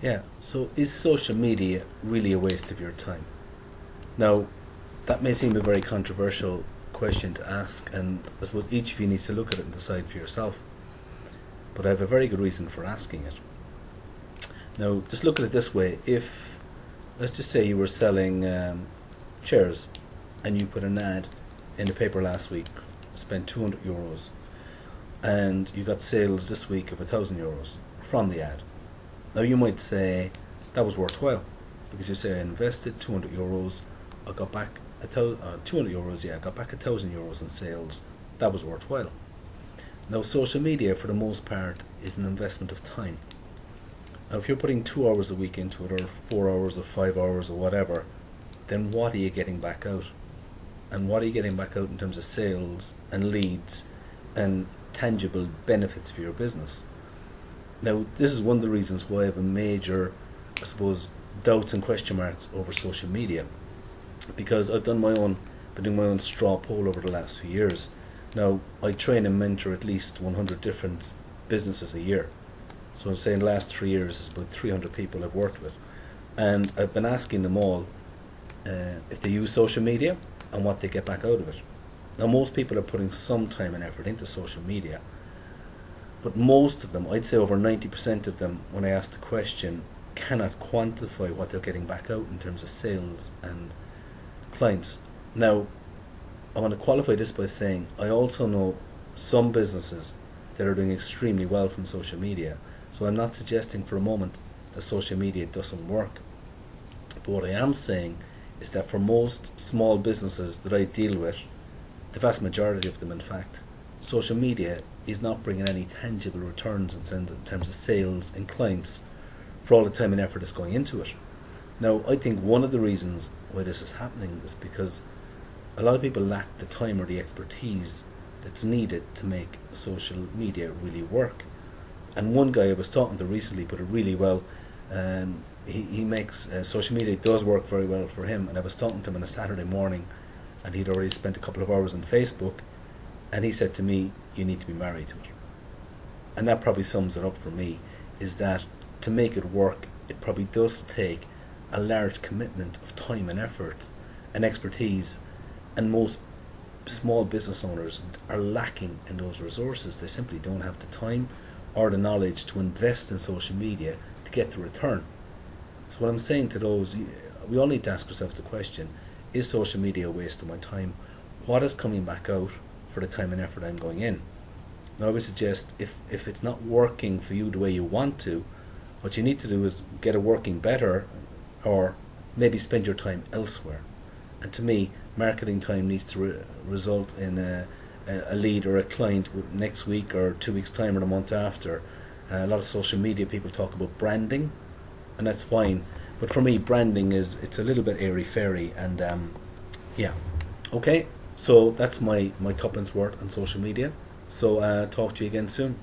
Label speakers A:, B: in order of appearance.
A: Yeah, so is social media really a waste of your time? Now, that may seem a very controversial question to ask, and I suppose each of you needs to look at it and decide for yourself. But I have a very good reason for asking it. Now, just look at it this way. If, let's just say you were selling chairs and you put an ad in the paper last week, spent €200, and you got sales this week of €1,000 from the ad. Now you might say that was worthwhile because you say I invested €200, I got back €200, yeah, I got back €1,000 in sales. That was worthwhile. Now social media, for the most part, is an investment of time. Now if you're putting 2 hours a week into it, or 4 hours, or 5 hours, or whatever, then what are you getting back out? And what are you getting back out in terms of sales and leads and tangible benefits for your business? Now, this is one of the reasons why I have a major, I suppose, doubts and question marks over social media, because I've been doing my own straw poll over the last few years. Now, I train and mentor at least 100 different businesses a year. So I'd say in the last 3 years, it's about 300 people I've worked with. And I've been asking them all if they use social media and what they get back out of it. Now, most people are putting some time and effort into social media, but most of them, I'd say over 90% of them, when I ask the question, cannot quantify what they're getting back out in terms of sales and clients. Now, I want to qualify this by saying I also know some businesses that are doing extremely well from social media. So I'm not suggesting for a moment that social media doesn't work. But what I am saying is that for most small businesses that I deal with, the vast majority of them in fact, social media is not bringing any tangible returns in terms of sales and clients for all the time and effort that's going into it. Now, I think one of the reasons why this is happening is because a lot of people lack the time or the expertise that's needed to make social media really work. And one guy I was talking to recently put it really well. He makes social media does work very well for him, and I was talking to him on a Saturday morning, and he'd already spent a couple of hours on Facebook, and he said to me, you need to be married to it. And that probably sums it up for me, is that to make it work, it probably does take a large commitment of time and effort and expertise, and most small business owners are lacking in those resources. They simply don't have the time or the knowledge to invest in social media to get the return. So what I'm saying to those, we all need to ask ourselves the question, is social media a waste of my time? What is coming back out for the time and effort I'm going in? Now I would suggest if it's not working for you the way you want to, what you need to do is get it working better, or maybe spend your time elsewhere. And to me, marketing time needs to result in a lead or a client next week or 2 weeks time or a month after. A lot of social media people talk about branding, and that's fine, but for me branding it's a little bit airy-fairy, and yeah. Okay, so that's my tuppence worth on social media. So talk to you again soon.